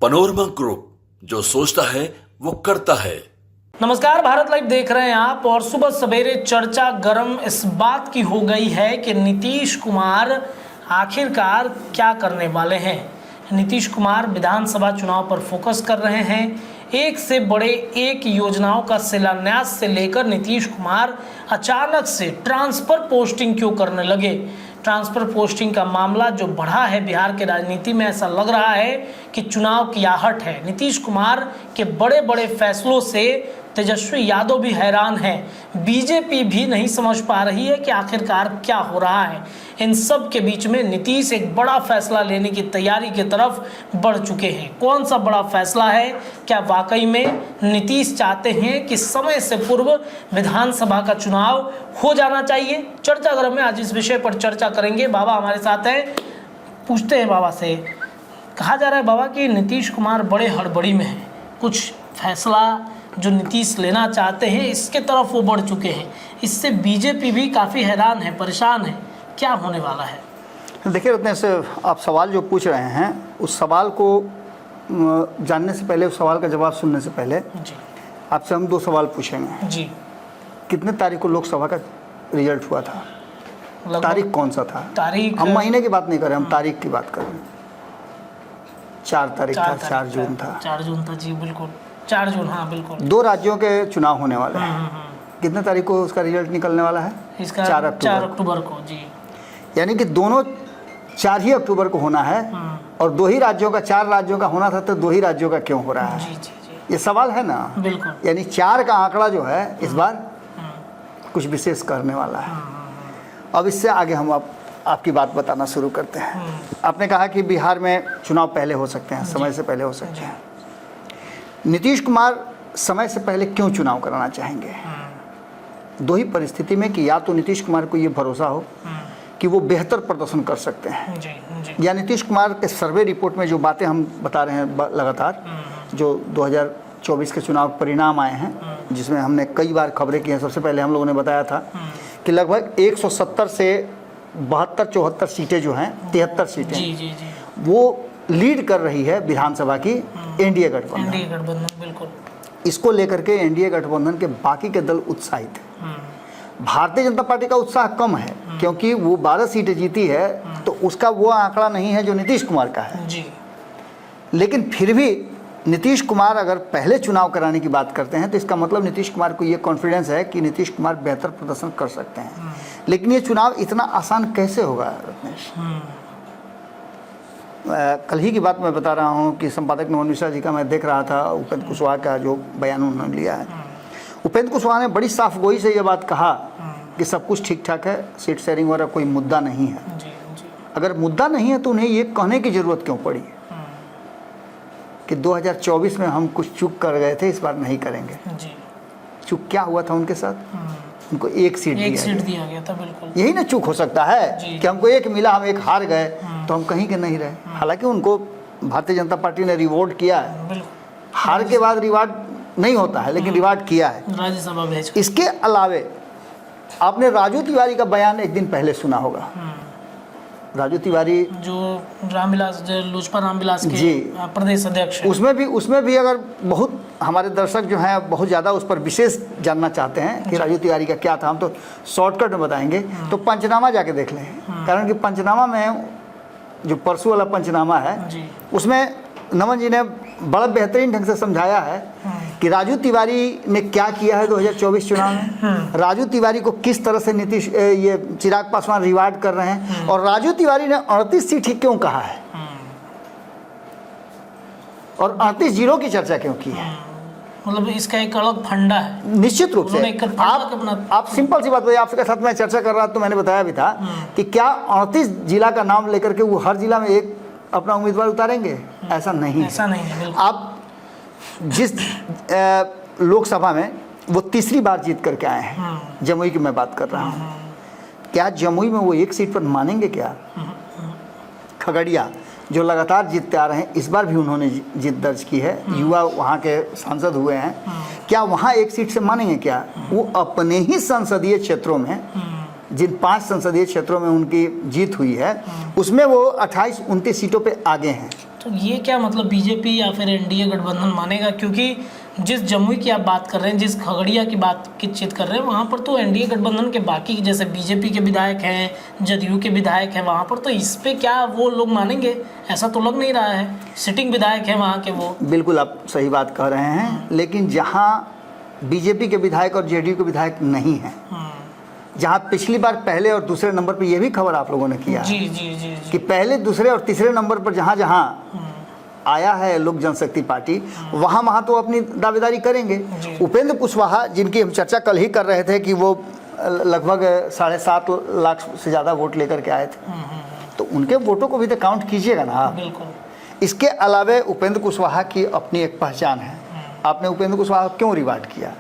Panorama group, जो सोचता है वो करता है। नमस्कार, भारत लाइव देख रहे हैं आप। और सुबह सवेरे चर्चा गर्म इस बात की हो गई है कि नीतीश कुमार आखिरकार क्या करने वाले हैं। नीतीश कुमार विधानसभा चुनाव पर फोकस कर रहे हैं। एक से बड़े एक योजनाओं का शिलान्यास से लेकर नीतीश कुमार अचानक से ट्रांसफर पोस्टिंग क्यों करने लगे। ट्रांसफर पोस्टिंग का मामला जो बढ़ा है बिहार के राजनीति में, ऐसा लग रहा है कि चुनाव की आहट है। नीतीश कुमार के बड़े बड़े फैसलों से तेजस्वी यादव भी हैरान हैं। बीजेपी भी नहीं समझ पा रही है कि आखिरकार क्या हो रहा है। इन सब के बीच में नीतीश एक बड़ा फैसला लेने की तैयारी की तरफ बढ़ चुके हैं। कौन सा बड़ा फैसला है? क्या वाकई में नीतीश चाहते हैं कि समय से पूर्व विधानसभा का चुनाव हो जाना चाहिए? चर्चा गर्म में आज इस विषय पर चर्चा करेंगे। बाबा हमारे साथ हैं, पूछते हैं बाबा से। कहा जा रहा है बाबा कि नीतीश कुमार बड़े हड़बड़ी में हैं। कुछ फैसला जो नीतीश लेना चाहते हैं इसके तरफ वो बढ़ चुके हैं। इससे बीजेपी भी काफ़ी हैरान है, परेशान है। क्या होने वाला है? देखिए रत्नेश, आप सवाल जो पूछ रहे हैं उस सवाल को जानने से पहले, उस सवाल का जवाब सुनने से पहले जी आपसे हम दो सवाल पूछेंगे। जी। कितने तारीख को लोकसभा का रिजल्ट हुआ था? तारीख कौन सा था? तारीख हम महीने की बात नहीं कर रहे, हम तारीख की बात कर रहे हैं। 4 तारीख था, 4 जून था। 4 जून था जी, बिल्कुल 4 जून, हाँ बिल्कुल। 2 राज्यों के चुनाव होने वाले हैं। कितने तारीख को उसका रिजल्ट निकलने वाला है? इसका 4 अक्टूबर को जी। यानी कि दोनों 4 ही अक्टूबर को होना है और 2 ही राज्यों का, 4 राज्यों का होना था तो 2 ही राज्यों का क्यों हो रहा है? जी जी जी, ये सवाल है ना। बिल्कुल। यानी 4 का आंकड़ा जो है इस बार कुछ विशेष करने वाला है। अब इससे आगे हम आपकी बात बताना शुरू करते हैं। आपने कहा कि बिहार में चुनाव पहले हो सकते हैं, समय से पहले हो सकते हैं। नीतीश कुमार समय से पहले क्यों चुनाव कराना चाहेंगे? 2 ही परिस्थिति में कि या तो नीतीश कुमार को ये भरोसा हो कि वो बेहतर प्रदर्शन कर सकते हैं जी जी। या नीतीश कुमार के सर्वे रिपोर्ट में जो बातें हम बता रहे हैं लगातार, जो 2024 के चुनाव परिणाम आए हैं, जिसमें हमने कई बार खबरें की हैं। सबसे पहले हम लोगों ने बताया था कि लगभग 170 से 72-74 सीटें जो हैं, 73 सीटें जी जी जी, वो लीड कर रही है विधानसभा की एनडीए गठबंधन। एनडीए गठबंधन, बिल्कुल। इसको लेकर के एनडीए गठबंधन के बाकी के दल उत्साहित हैं। भारतीय जनता पार्टी का उत्साह कम है क्योंकि वो 12 सीटें जीती है, तो उसका वो आंकड़ा नहीं है जो नीतीश कुमार का है जी। लेकिन फिर भी नीतीश कुमार अगर पहले चुनाव कराने की बात करते हैं तो इसका मतलब नीतीश कुमार को ये कॉन्फिडेंस है कि नीतीश कुमार बेहतर प्रदर्शन कर सकते हैं। लेकिन ये चुनाव इतना आसान कैसे होगा रत्नेश? कल ही की बात मैं बता रहा हूँ कि संपादक नोन मिश्रा जी का मैं देख रहा था, उपेंद्र कुशवाहा का जो बयान उन्होंने लिया है। उपेंद्र कुशवाहा ने बड़ी साफ गोई से ये बात कहा कि सब कुछ ठीक ठाक है, सीट शेयरिंग वगैरह कोई मुद्दा नहीं है। जी जी। अगर मुद्दा नहीं है तो उन्हें ये कहने की ज़रूरत क्यों पड़ी कि 2024 में हम कुछ चूक कर गए थे, इस बार नहीं करेंगे? जी। चूक क्या हुआ था उनके साथ? उनको एक सीट दिया गया था, बिल्कुल। यही ना चूक हो सकता है कि हमको 1 मिला, हम 1 हार गए तो हम कहीं के नहीं रहे। हालांकि उनको भारतीय जनता पार्टी ने रिवॉर्ड किया है। हार के बाद रिवार्ड नहीं होता है, लेकिन रिवार्ड किया है, राज्यसभा भेज। इसके अलावे आपने राजू तिवारी का बयान एक दिन पहले सुना होगा। राजू तिवारी जो रामविलास, लोजपा रामविलास के जी प्रदेश अध्यक्ष हैं। उसमें भी अगर बहुत हमारे दर्शक जो हैं बहुत ज़्यादा उस पर विशेष जानना चाहते हैं कि राजू तिवारी का क्या था, हम तो शॉर्टकट में बताएंगे। तो पंचनामा जाके देख लें, कारण कि पंचनामा में जो परसों वाला पंचनामा है उसमें नमन जी ने बड़ा बेहतरीन ढंग से समझाया है कि राजू तिवारी ने क्या किया है 2024 चुनाव में, राजू तिवारी को किस तरह से नीतीश ये चिराग पासवान रिवार्ड कर रहे हैं, और राजू तिवारी ने 38 सीट ही क्यों कहा है और 38 जीरो की चर्चा क्यों की है। मतलब इसका एक अलग फंडा है निश्चित रूप से। आप सिंपल सी बात बताइए, आपके साथ मैं चर्चा कर रहा तो मैंने बताया भी था कि क्या 38 जिला का नाम लेकर के वो हर जिला में एक अपना उम्मीदवार उतारेंगे? ऐसा नहीं है। ऐसा नहीं है। आप जिस लोकसभा में वो तीसरी बार जीत करके आए हैं, जमुई की मैं बात कर रहा हूँ, क्या जमुई में वो 1 सीट पर मानेंगे क्या? खगड़िया जो लगातार जीतते आ रहे हैं, इस बार भी उन्होंने जीत दर्ज की है, युवा वहाँ के सांसद हुए हैं, क्या वहाँ 1 सीट से मानेंगे क्या? वो अपने ही संसदीय क्षेत्रों में, जिन 5 संसदीय क्षेत्रों में उनकी जीत हुई है, उसमें वो 28-29 सीटों पे आगे हैं। तो ये क्या मतलब बीजेपी या फिर एनडीए गठबंधन मानेगा? क्योंकि जिस जमुई की आप बात कर रहे हैं, जिस खगड़िया की बात की चित कर रहे हैं, वहाँ पर तो एनडीए गठबंधन के बाकी जैसे बीजेपी के विधायक हैं, जदयू के विधायक हैं, वहाँ पर तो इस पे क्या वो लोग मानेंगे? ऐसा तो लग नहीं रहा है। सिटिंग विधायक हैं वहाँ के वो। बिल्कुल आप सही बात कह रहे हैं, लेकिन जहाँ बीजेपी के विधायक और जेडीयू के विधायक नहीं हैं, जहाँ पिछली बार पहले और दूसरे नंबर पर, यह भी खबर आप लोगों ने किया जी जी जी कि पहले, दूसरे और तीसरे नंबर पर जहाँ जहाँ आया है लोक जनशक्ति पार्टी, वहाँ तो अपनी दावेदारी करेंगे। उपेंद्र कुशवाहा, जिनकी हम चर्चा कल ही कर रहे थे कि वो लगभग 7.5 लाख से ज़्यादा वोट लेकर के आए थे, तो उनके वोटों को भी तो काउंट कीजिएगा ना आप। बिल्कुल। इसके अलावा उपेंद्र कुशवाहा की अपनी एक पहचान है। आपने उपेंद्र कुशवाहा को क्यों रिवार्ड किया?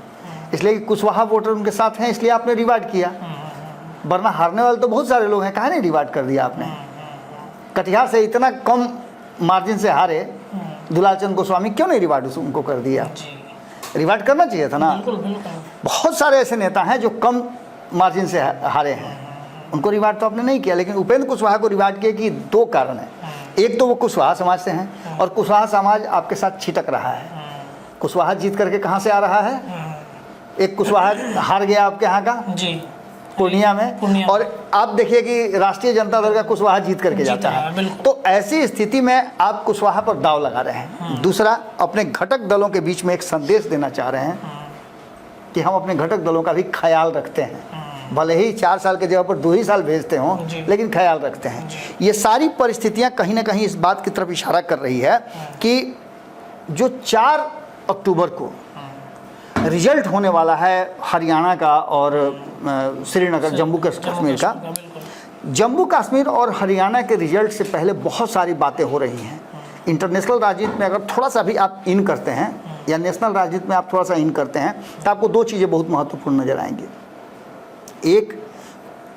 इसलिए कि कुशवाहा वोटर उनके साथ हैं, इसलिए आपने रिवार्ड किया, वरना हारने वाले तो बहुत सारे लोग हैं। कहाँ नहीं रिवार्ड कर दिया आपने? कटिहार से इतना कम मार्जिन से हारे दुलालचंद गोस्वामी, क्यों नहीं रिवार्ड उनको कर दिया? रिवार्ड करना चाहिए था ना। बिल्कुल बिल्कुल। बहुत सारे ऐसे नेता हैं जो कम मार्जिन से हारे हैं, उनको रिवार्ड तो आपने नहीं किया। लेकिन उपेंद्र कुशवाहा को रिवार्ड किए कि 2 कारण हैं। एक तो वो कुशवाहा समाज से हैं, और कुशवाहा समाज आपके साथ छिटक रहा है। कुशवाहा जीत करके कहाँ से आ रहा है? एक कुशवाहा हार गया आपके यहाँ का जी, पूर्णिया में, और आप देखिए कि राष्ट्रीय जनता दल का कुशवाहा जीत करके जाता है। तो ऐसी स्थिति में आप कुशवाहा पर दाव लगा रहे हैं। दूसरा, अपने घटक दलों के बीच में एक संदेश देना चाह रहे हैं कि हम अपने घटक दलों का भी ख्याल रखते हैं, भले ही 4 साल के जगह पर 2 ही साल भेजते हों, लेकिन ख्याल रखते हैं। ये सारी परिस्थितियां कहीं ना कहीं इस बात की तरफ इशारा कर रही है कि जो 4 अक्टूबर को रिजल्ट होने वाला है हरियाणा का और श्रीनगर, जम्मू कश्मीर का, जम्मू कश्मीर और हरियाणा के रिजल्ट से पहले बहुत सारी बातें हो रही हैं। इंटरनेशनल राजनीति में अगर थोड़ा सा भी आप इन करते हैं, या नेशनल राजनीति में आप थोड़ा सा इन करते हैं, तो आपको 2 चीज़ें बहुत महत्वपूर्ण नजर आएंगी। एक,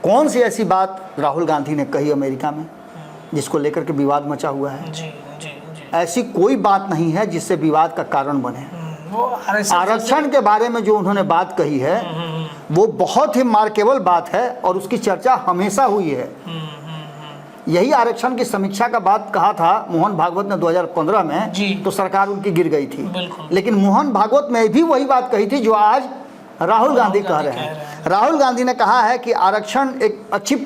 कौन सी ऐसी बात राहुल गांधी ने कही अमेरिका में जिसको लेकर के विवाद मचा हुआ है? जी जी जी। ऐसी कोई बात नहीं है जिससे विवाद का कारण बने। आरक्षण के बारे में जो उन्होंने बात कही है वो बहुत ही मार्केबल बात है, और उसकी चर्चा हमेशा हुई है। यही आरक्षण की समीक्षा का बात कहा था मोहन भागवत ने 2015 में, तो सरकार उनकी गिर गई थी। लेकिन मोहन भागवत में भी वही बात कही थी जो आज राहुल गांधी कह रहे हैं। राहुल गांधी ने कहा है कि आरक्षण एक अच्छी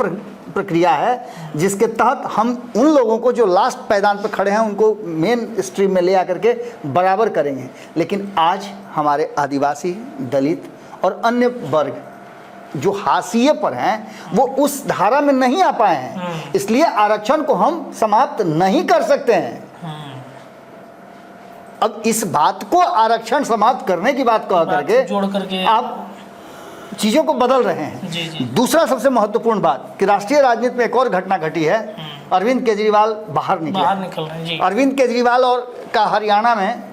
प्रक्रिया है जिसके तहत हम उन लोगों को जो लास्ट पायदान पर खड़े हैं उनको मेन स्ट्रीम में ले आकर के बराबर करेंगे। लेकिन आज हमारे आदिवासी, दलित और अन्य वर्ग जो हाशिए पर हैं वो उस धारा में नहीं आ पाए हैं, इसलिए आरक्षण को हम समाप्त नहीं कर सकते हैं। अब इस बात को आरक्षण समाप्त करने की बात कह करके जोड़ करके आप चीज़ों को बदल रहे हैं। जी जी। दूसरा सबसे महत्वपूर्ण बात कि राष्ट्रीय राजनीति में एक और घटना घटी है। अरविंद केजरीवाल बाहर निकल रहे हैं। जी। अरविंद केजरीवाल और का हरियाणा में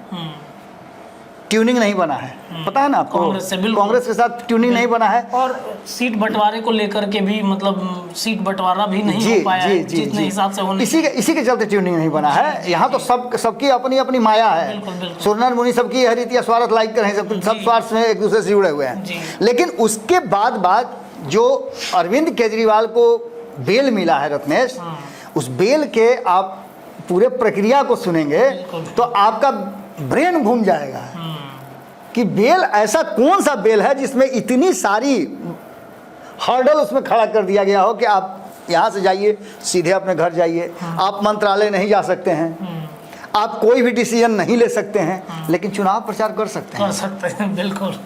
ट्यूनिंग नहीं बना है, पता है ना आपको? कांग्रेस के साथ ट्यूनिंग नहीं बना है, और सीट बंटवारे को लेकर के भी मतलब सीट बंटवारा भी नहीं हो पाया है जितने हिसाब से होने। इसी के चलते ट्यूनिंग नहीं बना है। यहाँ तो सबकी अपनी अपनी माया है। सुरनर मुनि सबकी हरितिया स्वार्थ लाइक कर रहे हैं, सब स्वार्थ में एक दूसरे से जुड़े हुए हैं। लेकिन उसके बाद जो अरविंद केजरीवाल को बेल मिला है रत्नेश, उस बेल के आप पूरे प्रक्रिया को सुनेंगे तो आपका ब्रेन घूम जाएगा कि बेल ऐसा कौन सा बेल है जिसमें इतनी सारी हर्डल उसमें खड़ा कर दिया गया हो कि आप यहाँ से जाइए सीधे अपने घर जाइए, आप मंत्रालय नहीं जा सकते हैं, आप कोई भी डिसीजन नहीं ले सकते हैं, लेकिन चुनाव प्रचार कर सकते हैं। बिल्कुल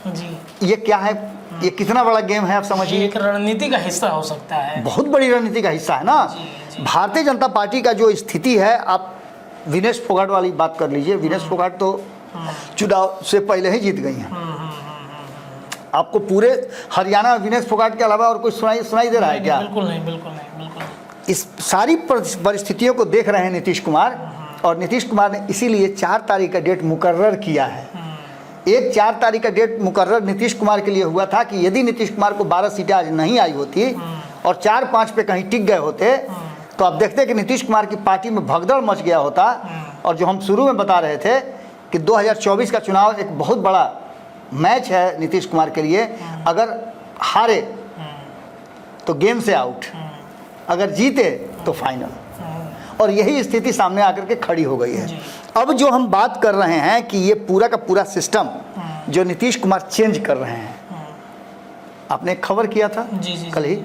जी। ये क्या है? ये कितना बड़ा गेम है आप समझिए। एक रणनीति का हिस्सा हो सकता है, बहुत बड़ी रणनीति का हिस्सा है ना। भारतीय जनता पार्टी का जो स्थिति है, आप विनेश फोगाट वाली बात कर लीजिए। विनेश फोगाट तो चुनाव से पहले ही जीत गई हैं। आपको पूरे हरियाणा में विनेश फोगाट के अलावा और कुछ सुनाई दे रहा है क्या? बिल्कुल नहीं, बिल्कुल नहीं, बिल्कुल नहीं। इस सारी परिस्थितियों को देख रहे हैं नीतीश कुमार, और नीतीश कुमार ने इसीलिए 4 तारीख का डेट मुकर्रर किया है। एक 4 तारीख का डेट मुकर्रर नीतीश कुमार के लिए हुआ था कि यदि नीतीश कुमार को 12 सीटें आज नहीं आई होती और 4-5 पे कहीं टिक गए होते तो आप देखते कि नीतीश कुमार की पार्टी में भगदड़ मच गया होता। और जो हम शुरू में बता रहे थे कि 2024 का चुनाव एक बहुत बड़ा मैच है नीतीश कुमार के लिए। अगर हारे तो गेम से आउट, अगर जीते तो फाइनल। और यही स्थिति सामने आकर के खड़ी हो गई है। अब जो हम बात कर रहे हैं कि ये पूरा का पूरा सिस्टम जो नीतीश कुमार चेंज कर रहे हैं, आपने एक खबर किया था कल ही,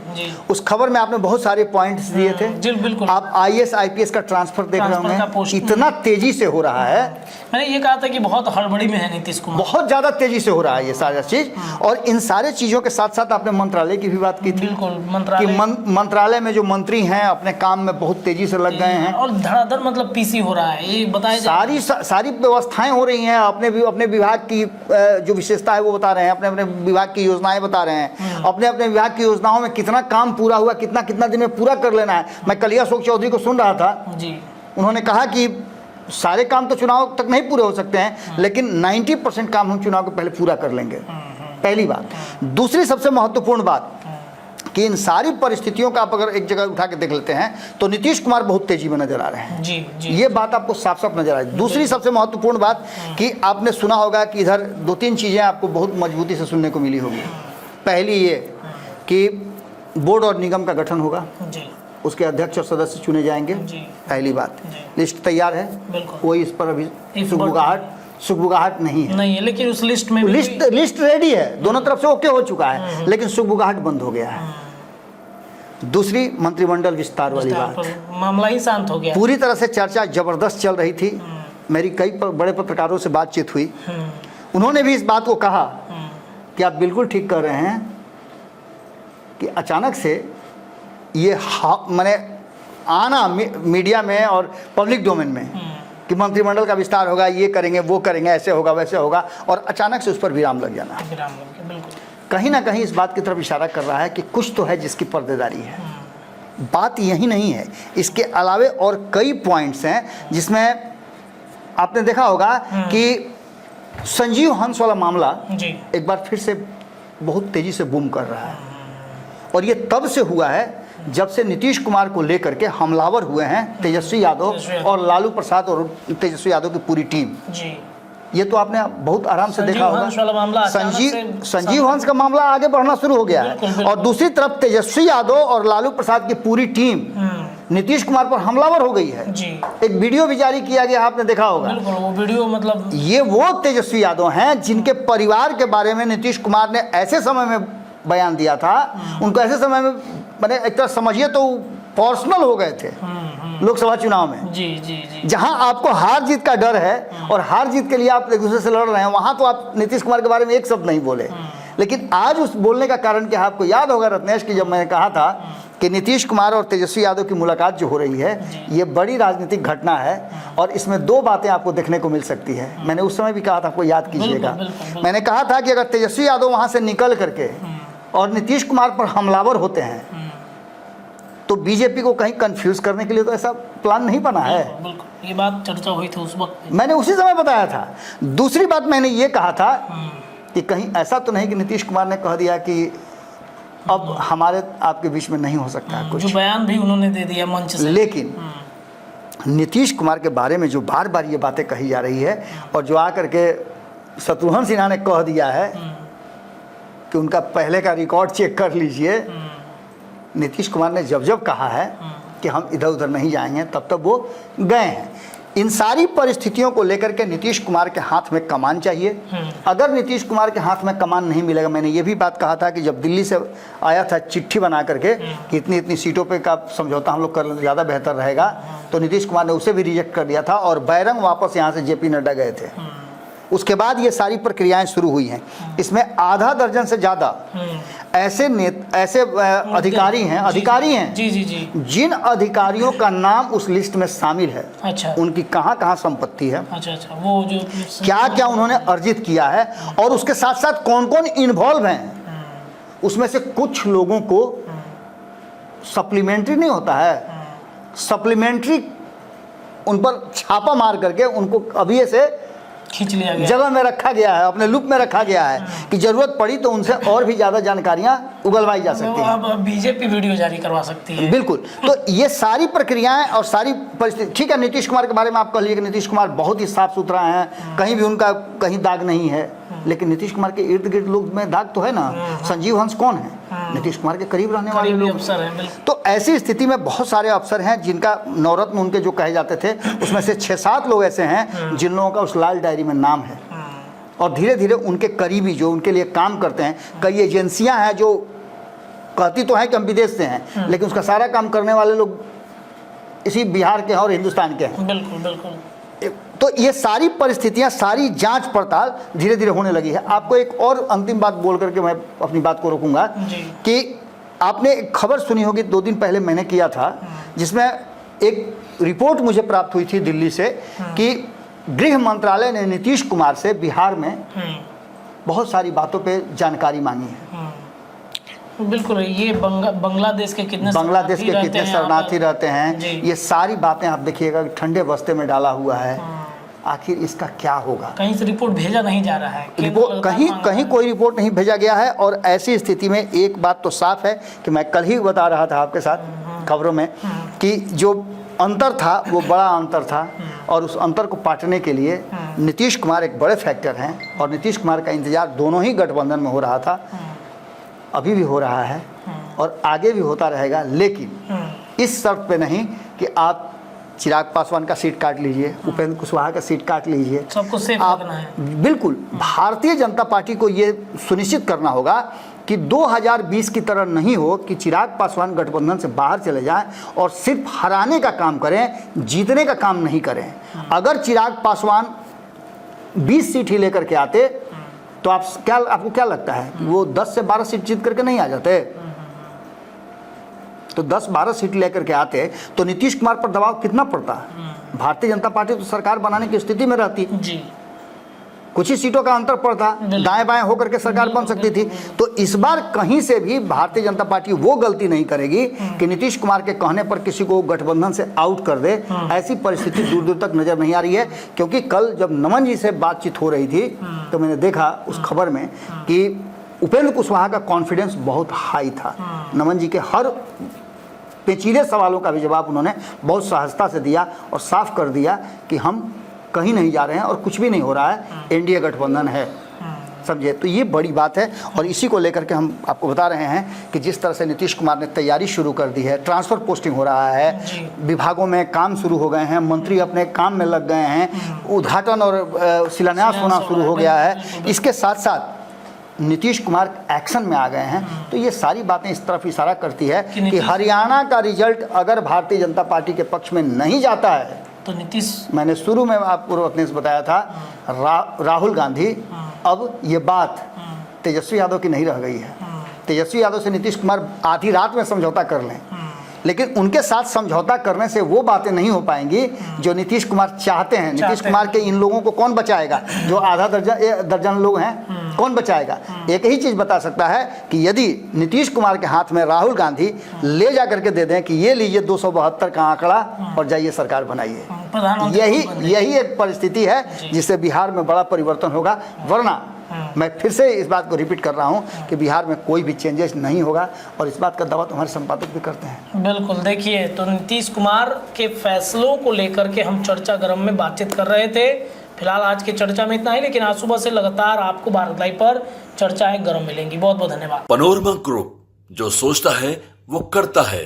उस खबर में आपने बहुत सारे पॉइंट्स दिए थे। जी बिल्कुल। आप IAS IPS का ट्रांसफर देख रहे होंगे, इतना तेजी से हो रहा है। मैंने ये कहा था कि बहुत हड़बड़ी में है नीतीश कुमार, बहुत ज्यादा तेजी से हो रहा है ये सारा चीज। और इन सारे चीजों के साथ साथ आपने मंत्रालय की भी बात की थी। बिल्कुल, कि मंत्रालय में जो मंत्री हैं अपने काम में बहुत तेजी से लग गए हैं और धड़ाधड़ मतलब पीसी हो रहा है, ये बताया सारी व्यवस्थाएं हो रही हैं। अपने विभाग की जो विशेषता है वो बता रहे हैं, अपने अपने विभाग की योजनाएं बता रहे हैं, अपने अपने विभाग की योजनाओं में कितना काम पूरा हुआ, कितना दिन में पूरा कर लेना है। मैं कल अशोक चौधरी को सुन रहा था जी, उन्होंने कहा कि सारे काम तो चुनाव तक नहीं पूरे हो सकते हैं, लेकिन 90% काम हम चुनाव के पहले पूरा कर लेंगे। पहली बात। दूसरी सबसे महत्वपूर्ण बात कि इन सारी परिस्थितियों का आप अगर एक जगह उठा के देख लेते हैं तो नीतीश कुमार बहुत तेजी में नजर आ रहे हैं। जी, जी। ये बात आपको साफ साफ नजर आ रही है। दूसरी सबसे महत्वपूर्ण बात कि आपने सुना होगा कि इधर 2-3 चीजें आपको बहुत मजबूती से सुनने को मिली होगी। पहली ये कि बोर्ड और निगम का गठन होगा, उसके अध्यक्ष और सदस्य चुने जाएंगे। पहली बात, लिस्ट तैयार है, कोई इस पर अभी सुगबुगाहट नहीं है, लेकिन उस लिस्ट में लिस्ट रेडी है, दोनों तरफ से ओके हो चुका है, लेकिन सुगबुगाहट बंद हो गया है। दूसरी मंत्रिमंडल विस्तार वाली बात, मामला ही शांत हो गया। पूरी तरह से चर्चा जबरदस्त चल रही थी। मेरी कई बड़े पत्रकारों से बातचीत हुई, उन्होंने भी इस बात को कहा कि आप बिल्कुल ठीक कर रहे हैं कि अचानक से ये मैंने आना मीडिया में और पब्लिक डोमेन में कि मंत्रिमंडल का विस्तार होगा, ये करेंगे वो करेंगे, ऐसे होगा वैसे होगा, और अचानक से उस पर विराम लग जाना कहीं ना कहीं इस बात की तरफ इशारा कर रहा है कि कुछ तो है जिसकी पर्देदारी है। बात यही नहीं है, इसके अलावे और कई पॉइंट्स हैं जिसमें आपने देखा होगा कि संजीव हंस वाला मामला एक बार फिर से बहुत तेजी से बूम कर रहा है, और ये तब से हुआ है जब से नीतीश कुमार को लेकर के हमलावर हुए हैं तेजस्वी यादव और लालू प्रसाद और तेजस्वी यादव की पूरी टीम। ये तो आपने बहुत आराम से देखा होगा। संजीव हंस का मामला आगे बढ़ना शुरू हो गया है, और दूसरी तरफ तेजस्वी यादव और लालू प्रसाद की पूरी टीम नीतीश कुमार पर हमलावर हो गई है। एक वीडियो भी जारी किया गया, आपने देखा होगा। वो वीडियो मतलब ये वो तेजस्वी यादव हैं जिनके परिवार के बारे में नीतीश कुमार ने ऐसे समय में बयान दिया था, उनको ऐसे समय में मैंने एक तरह समझिए तो पर्सनल हो गए थे लोकसभा चुनाव में। जी। जहां आपको हार जीत का डर है और हार जीत के लिए आप एक दूसरे से लड़ रहे हैं, वहां तो आप नीतीश कुमार के बारे में एक शब्द नहीं बोले। लेकिन आज उस बोलने का कारण क्या, आपको याद होगा रत्नेश की जब मैंने कहा था कि नीतीश कुमार और तेजस्वी यादव की मुलाकात जो हो रही है ये बड़ी राजनीतिक घटना है, और इसमें 2 बातें आपको देखने को मिल सकती है। मैंने उस समय भी कहा था, आपको याद कीजिएगा, मैंने कहा था कि अगर तेजस्वी यादव वहां से निकल करके और नीतीश कुमार पर हमलावर होते हैं तो बीजेपी को कहीं कंफ्यूज करने के लिए तो ऐसा प्लान नहीं बना है। ये बात चर्चा हुई थी उस वक्त, मैंने उसी समय बताया था। दूसरी बात मैंने ये कहा था कि कहीं ऐसा तो नहीं कि नीतीश कुमार ने कह दिया कि अब हमारे आपके बीच में नहीं हो सकता कुछ, जो बयान भी उन्होंने दे दिया मंच से। लेकिन नीतीश कुमार के बारे में जो बार बार ये बातें कही जा रही है, और जो आकर के शत्रुघ्न सिन्हा ने कह दिया है कि उनका पहले का रिकॉर्ड चेक कर लीजिए, नीतीश कुमार ने जब कहा है कि हम इधर उधर नहीं जाएंगे तब वो गए हैं। इन सारी परिस्थितियों को लेकर के नीतीश कुमार के हाथ में कमान चाहिए। अगर नीतीश कुमार के हाथ में कमान नहीं मिलेगा, मैंने ये भी बात कहा था कि जब दिल्ली से आया था चिट्ठी बना करके कि इतनी सीटों पे का समझौता हम लोग कर लें तो ज़्यादा बेहतर रहेगा, तो नीतीश कुमार ने उसे भी रिजेक्ट कर दिया था और बैरंग वापस यहाँ से JP नड्डा गए थे। उसके बाद ये सारी प्रक्रियाएं शुरू हुई हैं। इसमें आधा दर्जन से ज़्यादा ऐसे अधिकारी हैं जी। जिन अधिकारियों का नाम उस लिस्ट में शामिल है। अच्छा। उनकी कहाँ संपत्ति है, अच्छा, वो जो क्या उन्होंने अर्जित किया है, और उसके साथ साथ कौन कौन इन्वॉल्व हैं। उसमें से कुछ लोगों को सप्लीमेंट्री नहीं होता है, सप्लीमेंट्री उन पर छापा मार करके उनको अभी से खींच लिया गया, जगह में रखा गया है, अपने लूप में रखा गया है कि जरूरत पड़ी तो उनसे और भी ज़्यादा जानकारियाँ उगलवाई जा सकती है। अब बीजेपी वीडियो जारी करवा सकती है। बिल्कुल। तो ये सारी प्रक्रियाएं और सारी परिस्थिति, ठीक है, नीतीश कुमार के बारे में आप कह लीजिए कि नीतीश कुमार बहुत ही साफ सुथरा हैं, कहीं भी उनका कहीं दाग नहीं है, लेकिन नीतीश कुमार के इर्द गिर्द लोग में दाग तो है ना। संजीव हंस कौन है? नीतीश कुमार के करीब रहने वाले लोग अफसर हैं। बिल्कुल। तो ऐसी स्थिति में बहुत सारे अफसर हैं जिनका नवरत्न उनके जो कहे जाते थे, उसमें से 6-7 लोग ऐसे हैं जिन लोगों का उस लाल डायरी में नाम है। और धीरे धीरे उनके करीबी जो उनके लिए काम करते हैं, कई एजेंसियां हैं जो कहती तो हैं कि हम विदेश से हैं, लेकिन उसका सारा काम करने वाले लोग इसी बिहार के हैं और हिंदुस्तान के हैं। बिल्कुल बिल्कुल। तो ये सारी परिस्थितियां, सारी जांच पड़ताल धीरे धीरे होने लगी है। आपको एक और अंतिम बात बोल करके मैं अपनी बात को रोकूंगा कि आपने एक खबर सुनी होगी, 2 दिन पहले मैंने किया था, जिसमें एक रिपोर्ट मुझे प्राप्त हुई थी दिल्ली से कि गृह मंत्रालय ने नीतीश कुमार से बिहार में बहुत सारी बातों पे जानकारी मांगी है। बिल्कुल। ये बांग्लादेश के कितने शरणार्थी रहते हैं, ये सारी बातें आप देखिएगा ठंडे बस्ते में डाला हुआ है। आखिर इसका क्या होगा? कहीं से रिपोर्ट भेजा नहीं जा रहा है, रिपोर्ट कहीं कोई रिपोर्ट नहीं भेजा गया है। और ऐसी स्थिति में एक बात तो साफ है कि मैं कल ही बता रहा था आपके साथ खबरों में कि जो अंतर था वो बड़ा अंतर था, और उस अंतर को पाटने के लिए नीतीश कुमार एक बड़े फैक्टर हैं। और नीतीश कुमार का इंतजार दोनों ही गठबंधन में हो रहा था, अभी भी हो रहा है और आगे भी होता रहेगा, लेकिन इस शर्त पे नहीं कि आप चिराग पासवान का सीट काट लीजिए, उपेंद्र कुशवाहा का सीट काट लीजिए, सबको सेफ रखना है। बिल्कुल। भारतीय जनता पार्टी को ये सुनिश्चित करना होगा कि 2020 की तरह नहीं हो कि चिराग पासवान गठबंधन से बाहर चले जाएं और सिर्फ हराने का काम करें, जीतने का काम नहीं करें। अगर चिराग पासवान 20 सीट ही लेकर के आते तो आपको क्या लगता है कि वो 10 से 12 सीट जीत करके नहीं आ जाते? तो 10-12 सीट लेकर के आते तो नीतीश कुमार पर दबाव कितना पड़ता? भारतीय जनता पार्टी तो सरकार बनाने की स्थिति में रहती जी। कुछ ही सीटों का अंतर पड़ता, दाएं बाएं होकर के सरकार बन सकती थी। तो इस बार कहीं से भी भारतीय जनता पार्टी वो गलती नहीं करेगी कि नीतीश कुमार के कहने पर किसी को गठबंधन से आउट कर दे। ऐसी परिस्थिति दूर दूर तक नजर नहीं आ रही है, क्योंकि कल जब नमन जी से बातचीत हो रही थी तो मैंने देखा उस खबर में कि उपेंद्र कुशवाहा का कॉन्फिडेंस बहुत हाई था। नमन जी के हर पेचीदे सवालों का भी जवाब उन्होंने बहुत सहजता से दिया और साफ कर दिया कि हम कहीं नहीं जा रहे हैं और कुछ भी नहीं हो रहा है, एनडीए गठबंधन है, समझे। तो ये बड़ी बात है और इसी को लेकर के हम आपको बता रहे हैं कि जिस तरह से नीतीश कुमार ने तैयारी शुरू कर दी है, ट्रांसफ़र पोस्टिंग हो रहा है, विभागों में काम शुरू हो गए हैं, मंत्री अपने काम में लग गए हैं, उद्घाटन और शिलान्यास होना शुरू हो गया है, इसके साथ साथ नीतीश कुमार एक्शन में आ गए हैं। तो ये सारी बातें इस तरफ इशारा करती है कि हरियाणा का रिजल्ट अगर भारतीय जनता पार्टी के पक्ष में नहीं जाता है तो नीतीश, मैंने शुरू में आपको रखने से बताया था, राहुल गांधी, अब ये बात तेजस्वी यादव की नहीं रह गई है। तेजस्वी यादव से नीतीश कुमार आधी रात में समझौता कर लें, लेकिन उनके साथ समझौता करने से वो बातें नहीं हो पाएंगी जो नीतीश कुमार चाहते हैं। नीतीश कुमार के इन लोगों को कौन बचाएगा? जो आधा दर्जन लोग हैं, कौन बचाएगा? एक ही चीज़ बता सकता है कि यदि नीतीश कुमार के हाथ में राहुल गांधी ले जा करके दे दें कि ये लीजिए 272 का आंकड़ा और जाइए सरकार बनाइए, यही एक परिस्थिति है जिससे बिहार में बड़ा परिवर्तन होगा। वरना मैं फिर से इस बात को रिपीट कर रहा हूं कि बिहार में कोई भी चेंजेस नहीं होगा और इस बात का दावा तो हमारे संपादक भी करते हैं। बिल्कुल। देखिए, तो नीतीश कुमार के फैसलों को लेकर के हम चर्चा गर्म में बातचीत कर रहे थे। फिलहाल आज की चर्चा में इतना ही, लेकिन आज सुबह से लगातार आपको भारत लाइव पर चर्चाएं गर्म मिलेंगी। बहुत बहुत धन्यवाद। पनोरमा ग्रुप, जो सोचता है वो करता है।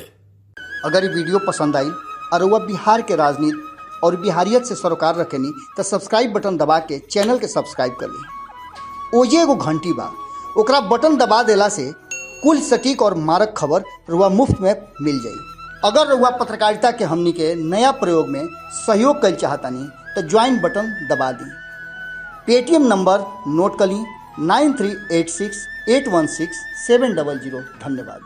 अगर ये वीडियो पसंद आई और वह बिहार के राजनीति और बिहारियत से सरोकार रखेनी तो सब्सक्राइब बटन दबा के चैनल के सब्सक्राइब कर ली। ओजे एगो घंटी बा, ओकरा बटन दबा देला से कुल सटीक और मारक खबर रुआ मुफ्त में मिल जाई। अगर रुआ पत्रकारिता के हमनी के नया प्रयोग में सहयोग कर चाहतानी तो ज्वाइन बटन दबा दी। पेटीएम नंबर नोट कर ली 9386816700। धन्यवाद।